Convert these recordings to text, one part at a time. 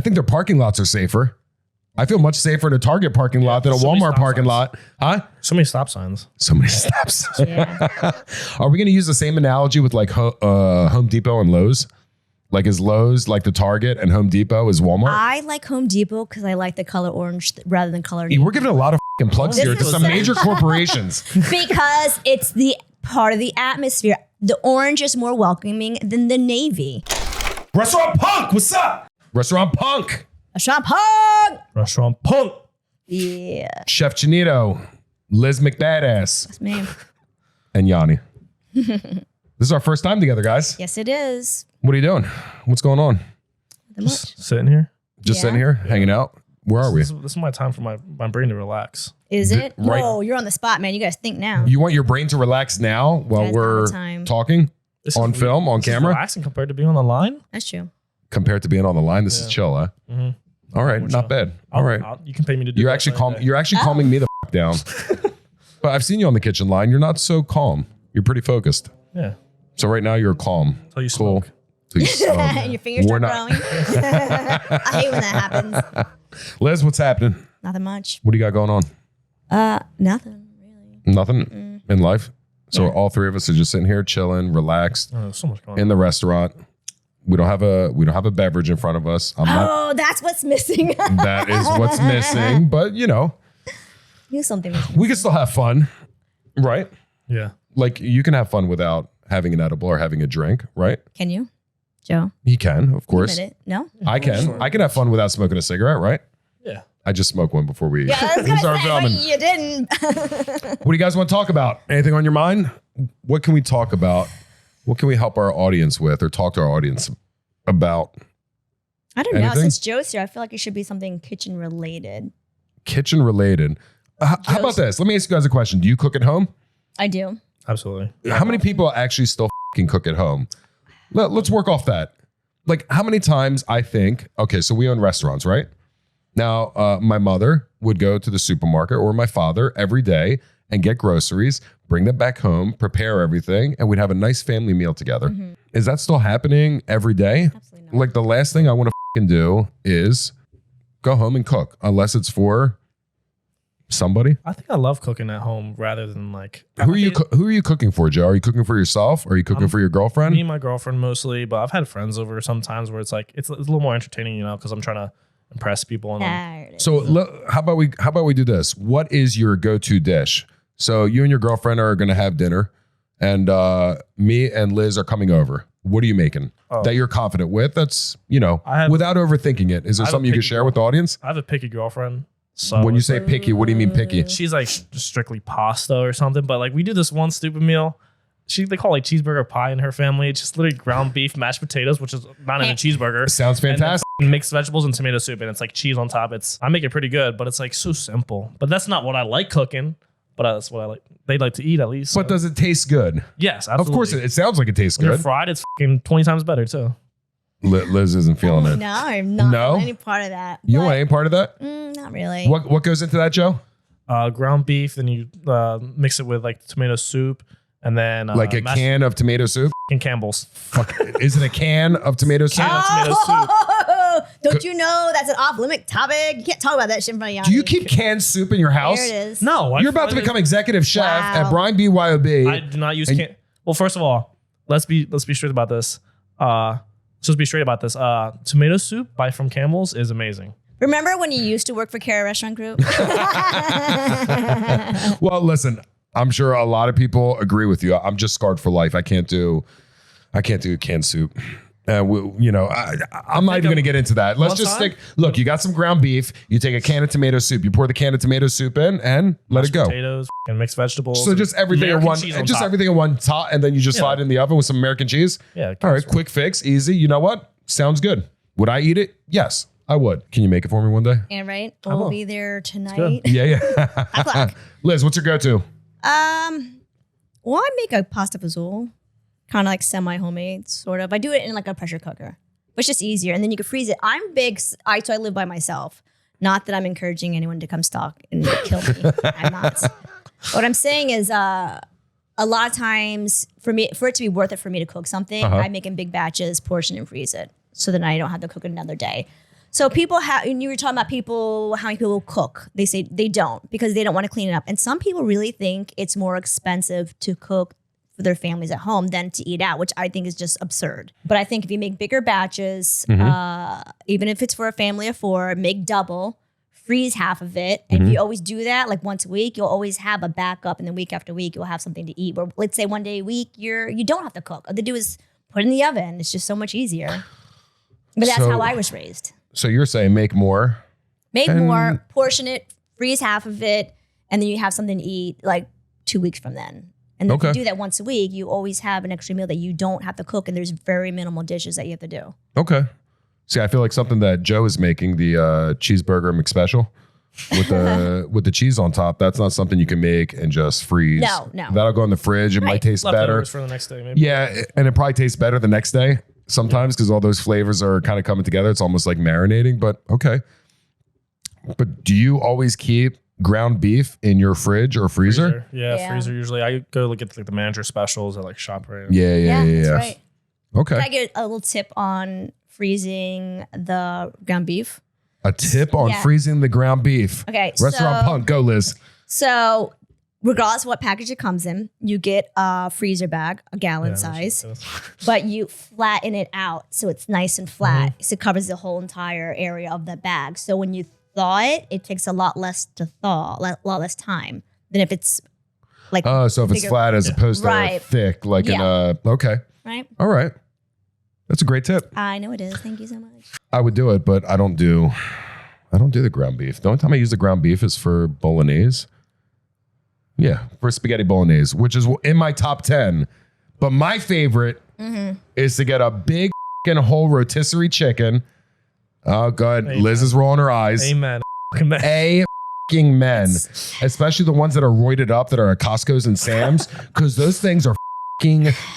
I think their parking lots are safer. I feel much safer in a Target parking lot than a Walmart parking lot. Huh? So many stop signs. So many stops. Yeah. Are we going to use the same analogy with like Home Depot and Lowe's? Like is Lowe's like the Target and Home Depot is Walmart? I like Home Depot because I like the color orange rather than color. We're giving a lot of fucking plugs here to some major corporations. Because it's the part of the atmosphere. The orange is more welcoming than the navy. Restaurant Punk, what's up? Restaurant Punk. Restaurant Punk. Restaurant Punk. Yeah. Chef Chinito, Liz McBadass, That's me. and Yianni. This is our first time together, guys. Yes, it is. What are you doing? What's going on? The much. Just sitting here. Just Yeah. sitting here, hanging out. Where are we? This is my time for my brain to relax. Is it? Right. No, you're on the spot, man. You guys think now. You want your brain to relax now while Guys, we're all the time. talking This on is film, on This is camera? relaxing compared to being on the line. That's true. Compared to being on the line, this is Yeah. chill, huh? Mm-hmm. All right, More not chill. bad. All right. You can pay me to do. You're that actually any calm. day. You're actually calming me the f- down. But I've seen you on the kitchen line. You're not so calm. You're pretty focused. Yeah. So right now you're calm. Till you Cool. smoke. Till you smoke. And your fingers We're start growing. I hate when that happens. Liz, what's happening? Nothing much. What do you got going on? Nothing really. Nothing in life. So Yeah. all three of us are just sitting here chilling, relaxed Oh, there's so much going in on. the restaurant. We don't have a beverage in front of us. I'm not. Oh, that's what's missing. That is what's missing. But you know, Knew something. we can still have fun, right? Yeah. Like you can have fun without having an edible or having a drink, right? Can you, Joe? You can, of course. Admit it? No. I can. Sure. I can have fun without smoking a cigarette, right? Yeah. I just smoked one before we Yeah, I was gonna started say, but filming. you didn't. What do you guys want to talk about? Anything on your mind? What can we talk about? What can we help our audience with or talk to our audience about? I don't know. Anything? Since Joe's here, I feel like it should be something kitchen related. Kitchen related. How about this? Let me ask you guys a question. Do you cook at home? I do. Absolutely. How many people actually still fucking cook at home? Let's work off that. Like how many times I think, okay, so we own restaurants, right? Now, my mother would go to the supermarket or my father every day and get groceries, bring them back home, prepare everything, and we'd have a nice family meal together. Mhm. Is that still happening every day? Absolutely not. Like the last thing I want to fucking do is go home and cook, unless it's for somebody. I think I love cooking at home rather than like. Who are you cooking for, Joe? Are you cooking for yourself? Or are you cooking for your girlfriend? Me and my girlfriend mostly, but I've had friends over sometimes where it's like it's a little more entertaining, you know, because I'm trying to impress people. And There it is. So how about we do this? What is your go-to dish? So you and your girlfriend are going to have dinner, and me and Liz are coming over. What are you making that you're confident with? That's without overthinking it. Is there I have a something you can picky share with the audience? I have a picky girlfriend. So When you it's say like- picky, what do you mean picky? she's like just strictly pasta or something, but like we do this one stupid meal. They call it like cheeseburger pie in her family. It's just literally ground beef, mashed potatoes, which is not in a cheeseburger. Sounds fantastic. And then mixed vegetables and tomato soup, and it's like cheese on top. I make it pretty good, but it's like so simple. But that's not what I like cooking. But that's what I like. They like to eat at least. But does it taste good? yes, absolutely. Of course, it sounds like it tastes When you're good. fried, it's fucking 20 times better too. Liz isn't feeling it. No, I'm not No? on any part of that. You don't But, want any part of that? not really. What goes into that, Joe? Ground beef, then you mix it with like tomato soup, and then Like a mashed can of tomato soup? and Campbell's. Fuck, is it a can of tomato soup? Can of tomato soup. Oh, don't you know that's an off-limit topic? You can't talk about that shit in front of Yianni. Do you keep canned soup in your house? There it is. No, You're about to become executive chef Wow. at Brian BYOB. I do not use can. Well, first of all, let's be straight about this. Let's be straight about this. Tomato soup from Campbell's is amazing. Remember when you used to work for Cara Restaurant Group? Well, listen, I'm sure a lot of people agree with you. I'm just scarred for life. I can't do canned soup. I'm not even going to get into that. Let's just stick. Look, you got some ground beef. You take a can of tomato soup. You pour the can of tomato soup in and let it go. Potatoes and mixed vegetables. So just everything in American one, cheese on just top. everything in one top, and then you just slide it in the oven with some American cheese. Yeah. All right, quick fix, easy. You know what? Sounds good. Would I eat it? Yes, I would. Can you make it for me one day? And right, will. we'll be there tonight. Yeah. O'clock. Liz, what's your go-to? Well, I make a pasta fazool, kind of like semi-homemade, sort of. I do it in like a pressure cooker, but it's just easier, and then you can freeze it. I'm big, so I live by myself. Not that I'm encouraging anyone to come stalk and kill me. I'm not. What I'm saying is, a lot of times for it to be worth it for me to cook something, I make in big batches, portion and freeze it, so then I don't have to cook it another day. So people have, and you were talking about people, how many people cook. They say they don't because they don't want to clean it up. And some people really think it's more expensive to cook for their families at home than to eat out, which I think is just absurd. But I think if you make bigger batches, even if it's for a family of 4, make double, freeze half of it. And if you always do that, like once a week, you'll always have a backup. And then week after week, you'll have something to eat. Or let's say one day a week, you don't have to cook. All they do is put it in the oven. It's just so much easier. But that's how I was raised. So you're saying make more? Make more, portion it, freeze half of it, and then you have something to eat like 2 weeks from then. And then if you do that once a week, you always have an extra meal that you don't have to cook, and there's very minimal dishes that you have to do. Okay. See, I feel like something that Joe is making, the cheeseburger McSpecial with the cheese on top, that's not something you can make and just freeze. No. That'll go in the fridge. It might taste better. Leftovers for the next day, maybe. Yeah, and it probably tastes better the next day sometimes because all those flavors are kind of coming together. It's almost like marinating, but okay. But do you always keep ground beef in your fridge or freezer? Yeah, freezer usually. I go look at like the manager specials at like ShopRite. Yeah. That's right. Okay. Can I get a little tip on freezing the ground beef? A tip on freezing the ground beef. Okay. Restaurant Punk, go Liz. So regardless of what package it comes in, you get a freezer bag, a gallon size, but you flatten it out so it's nice and flat. So it covers the whole entire area of the bag. So when you thaw it, it takes a lot less to thaw, a lot less time than if it's like so if it's flat as opposed to thick, like in a right. All right. That's a great tip. I know it is. Thank you so much. I would do it, but I don't do the ground beef. The only time I use the ground beef is for bolognese. Yeah, for spaghetti bolognese, which is in my top 10. But my favorite is to get a big whole rotisserie chicken. Oh, God. Amen. Liz is rolling her eyes. Amen. Men, especially the ones that are roided up that are at Costco's and Sam's, because those things are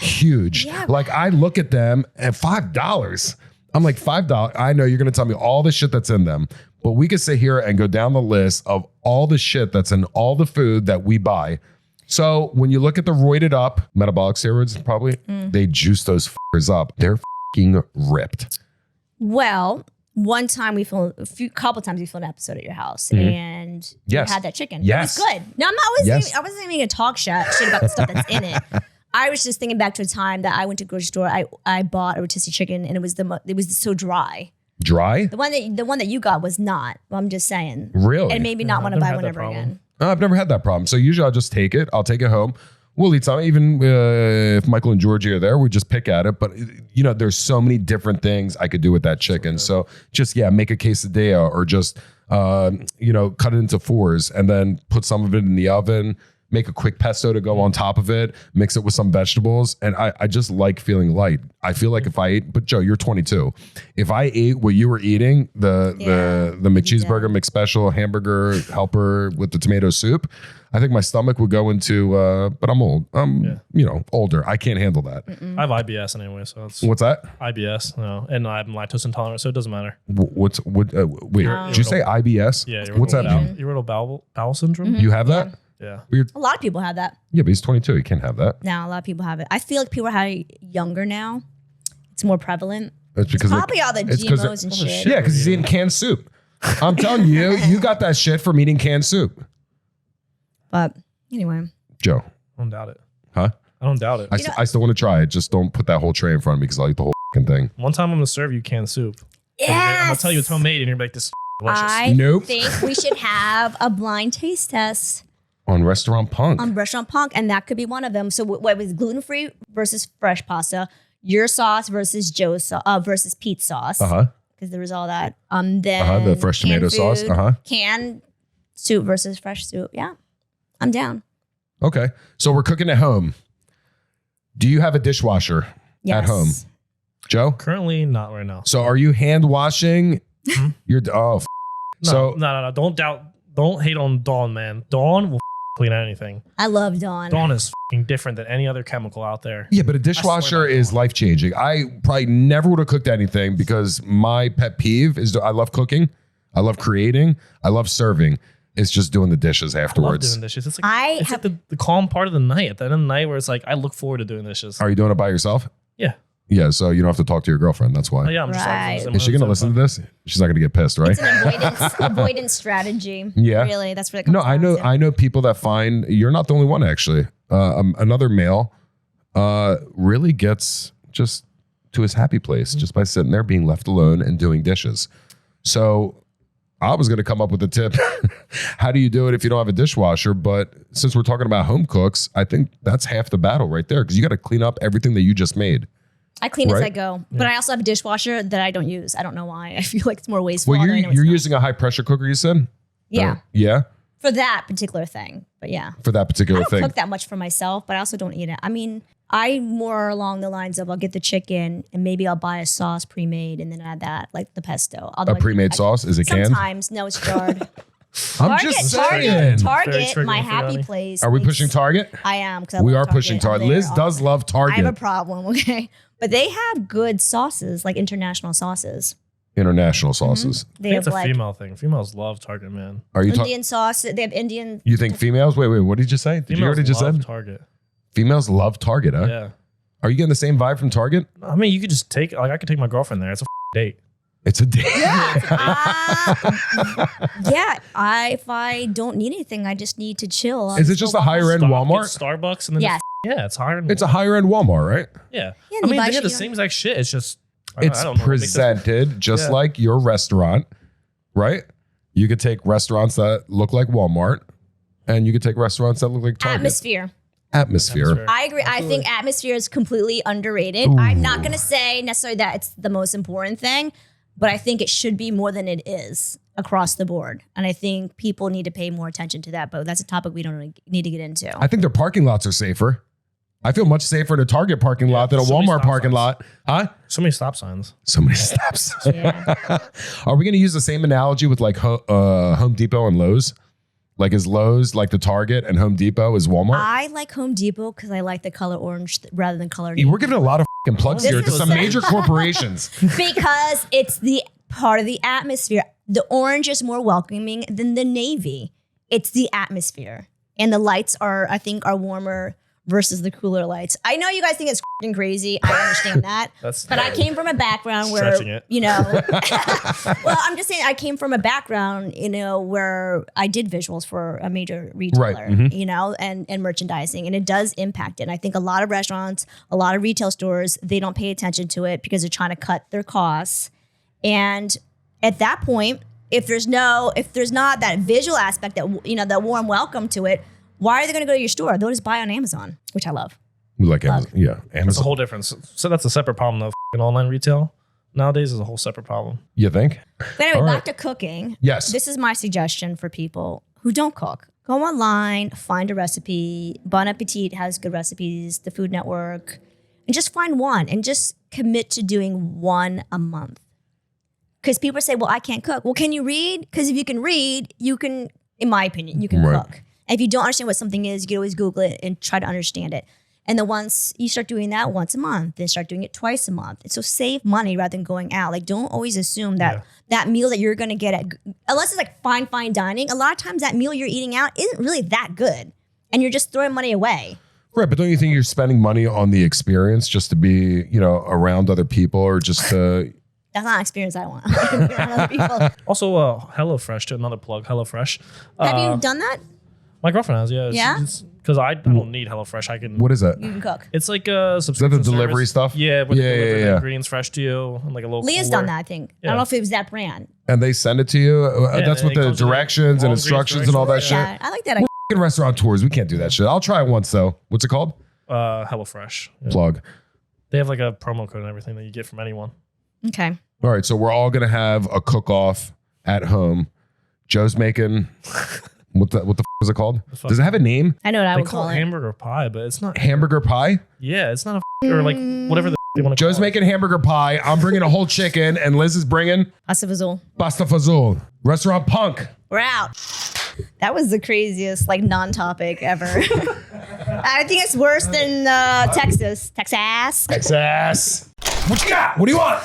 huge. Yeah. Like I look at them at $5. I'm like $5. I know you're going to tell me all the shit that's in them, but we could sit here and go down the list of all the shit that's in all the food that we buy. So when you look at the roided up metabolic steroids, probably they juice those fuckers up. They're ripped. Well, one time couple times we filmed an episode at your house and you had that chicken. Yes. It was good. No, I wasn't even gonna talk shit about the stuff that's in it. I was just thinking back to a time that I went to a grocery store. I bought a rotisserie chicken and it was so dry. Dry? The one that you got was not. I'm just saying. Really? And made me not want to buy one ever again. I've never had that problem. So usually I'll just take it. I'll take it home. We'll eat some. Even if Michael and Georgie are there, we just pick at it. But there's so many different things I could do with that chicken. So just make a quesadilla or just cut it into 4s and then put some of it in the oven. Make a quick pesto to go on top of it, mix it with some vegetables. And I just like feeling light. I feel like if I ate, but Joe, you're 22. If I ate what you were eating, the McCheeseburger, McSpecial, hamburger helper with the tomato soup, I think my stomach would go into, but I'm old. I'm, older. I can't handle that. I have IBS anyway, so it's What's that? IBS. No, and I'm lactose intolerant, so it doesn't matter. Wait, did you say IBS? Yeah. What's that mean? Irritable bowel syndrome. You have that? Yeah. A lot of people have that. Yeah, but he's 22. He can't have that. Now, a lot of people have it. I feel like people are having younger now. It's more prevalent. It's because probably all the GMOs and shit. Yeah, because he's eating canned soup. I'm telling you, you got that shit from eating canned soup. But anyway. Joe. I don't doubt it. Huh? I don't doubt it. I still want to try it. Just don't put that whole tray in front of me because I'll eat the whole thing. One time I'm going to serve you canned soup. Yes. I'm going to tell you it's homemade and you're like, this is delicious. I think we should have a blind taste test. On Restaurant Punk. On Restaurant Punk, and that could be one of them. So what was gluten-free versus fresh pasta, your sauce versus Joe's sauce versus Pete's sauce. Because there was all that. Then the fresh tomato sauce. Canned soup versus fresh soup. Yeah. I'm down. Okay. So we're cooking at home. Do you have a dishwasher at home? Joe? Currently not right now. So are you hand washing your No. Don't hate on Dawn, man. Dawn will clean anything. I love Dawn. Dawn is different than any other chemical out there. Yeah, but a dishwasher is life-changing. I probably never would have cooked anything because my pet peeve is I love cooking. I love creating. I love serving. It's just doing the dishes afterwards. I love doing dishes. It's like, the calm part of the night. At the end of the night where it's like, I look forward to doing dishes. Are you doing it by yourself? Yeah. Yeah, so you don't have to talk to your girlfriend. That's why. Oh, yeah, I'm just Right. Is she going to listen to this? She's not going to get pissed, right? It's an avoidance strategy. Yeah. Really, that's what it comes No, down to. I know people that find you're not the only one actually. Another male really gets just to his happy place just by sitting there being left alone and doing dishes. So I was going to come up with a tip. How do you do it if you don't have a dishwasher? But since we're talking about home cooks, I think that's half the battle right there because you got to clean up everything that you just made. I clean as Right. I go, but I also have a dishwasher that I don't use. I don't know why. I feel like it's more wasteful. Well, although I know it's you're not. using a high pressure cooker, you said? Yeah, Yeah, for that particular thing. But yeah, for that I particular don't thing. cook that much for myself, but I also don't eat it. I mean, I'm more along the lines of I'll get the chicken and maybe I'll buy a sauce pre-made and then add that, like the pesto. Although A pre-made sauce? Is it canned? Sometimes, no, it's jarred. I'm just saying. Very Target, triggering my for happy Yianni. place. Are we makes- pushing Target? I am. 'Cause I We love are pushing I'm Target. there Liz does love I have a Target. problem, okay? But they have good sauces, like international sauces. International sauces. They I think have it's a like female thing. Females love Target, man. Are you talking? Indian sauce. They have Indian. You think females? Wait. What did you say? Did you Females already just love said? Target. Females love Target, huh? Yeah. Are you getting the same vibe from Target? I mean, you could just take, like, I could take my girlfriend there. It's a date. It's a date. Yeah, if I don't need anything, I just need to chill. I'll Is it go just a walk- higher end Stop, Walmart? get Starbucks, and then Yes. yeah, it's higher. It's a higher end Walmart, right? Yeah. Yeah, I you mean, buy they shit have the you same exact shit. It's just It's I don't know what makes it- presented just Yeah. like your restaurant, right? You could take restaurants that look like Walmart, and you could take restaurants that look like Target. Atmosphere. Atmosphere. I agree. I think atmosphere is completely underrated. Ooh. I'm not going to say necessarily that it's the most important thing, but I think it should be more than it is across the board. And I think people need to pay more attention to that. But that's a topic we don't really need to get into. I think their parking lots are safer. I feel much safer in a Target parking lot than a so many Walmart stop parking signs. lot. Huh? So many stop signs. So many steps. Yeah. Are we going to use the same analogy with like Home Depot and Lowe's? Like is Lowe's like the Target and Home Depot is Walmart? I like Home Depot because I like the color orange rather than color We're giving a lot of fucking plugs This here to is- some major corporations. because it's the part of the atmosphere. The orange is more welcoming than the navy. It's the atmosphere. And the lights are warmer versus the cooler lights. I know you guys think it's f***ing crazy. I understand that. That's But I came from a background where, Stretching it. you know, well, I'm just saying I came from a background, you know, where I did visuals for a major retailer, Mhm. you know, and merchandising, and it does impact it. And I think a lot of restaurants, a lot of retail stores, they don't pay attention to it because they're trying to cut their costs. And at that point, if there's not that visual aspect that, you know, that warm welcome to it, why are they going to go to your store? They'll just buy on Amazon, which I love. We like Amazon. Yeah, It's a Amazon. whole difference. So that's a separate problem though. F***ing online retail nowadays is a whole separate problem. You think? But anyway, All right. back to cooking. Yes. This is my suggestion for people who don't cook. Go online, find a recipe. Bon Appetit has good recipes, the Food Network, and just find one and just commit to doing one a month. Because people say, well, I can't cook. Well, can you read? Because if you can read, you can, in my opinion, you can Right. cook. And if you don't understand what something is, you can always Google it and try to understand it. And then once you start doing that once a month, then start doing it twice a month. And so save money rather than going out. Like, don't always assume that that meal that you're going to get at, unless it's like fine dining, a lot of times that meal you're eating out isn't really that good. And you're just throwing money away. Right, but don't you think you're spending money on the experience just to be, you know, around other people or just to... That's not an experience I want. Around other people. Also, HelloFresh, to another plug, HelloFresh. Have you done that? My girlfriend has, yeah. Yeah? Because I don't need HelloFresh. I can. What is that? You can cook. It's like a subscription delivery service. stuff? Yeah, but Yeah, they deliver yeah, the yeah. ingredients fresh to you and like a little. Leah's cooler. done that, I think. I Yeah. don't know if it was that brand. And they send it to you? Yeah, That's with it the comes with directions and all instructions and all that ingredients, shit? Yeah, I like that. Fucking restaurateurs, we can't do that shit. I'll try it once though. What's it called? HelloFresh. Yeah. Plug. They have like a promo code and everything that you get from anyone. Okay. All right, so we're all gonna have a cook-off at home. Joe's making what the is it called? Does it have a name? I know what I They would call call it it. hamburger pie, but it's not. Hamburger pie? Yeah, it's not a or like whatever they want to. Joe's making hamburger pie. I'm bringing a whole chicken, and Liz is bringing Pasta Fazool. pasta fazool. Restaurant Punk. We're out. That was the craziest, like, non-topic ever. I think it's worse than Texas. Texas. Texas. What you got? What do you want?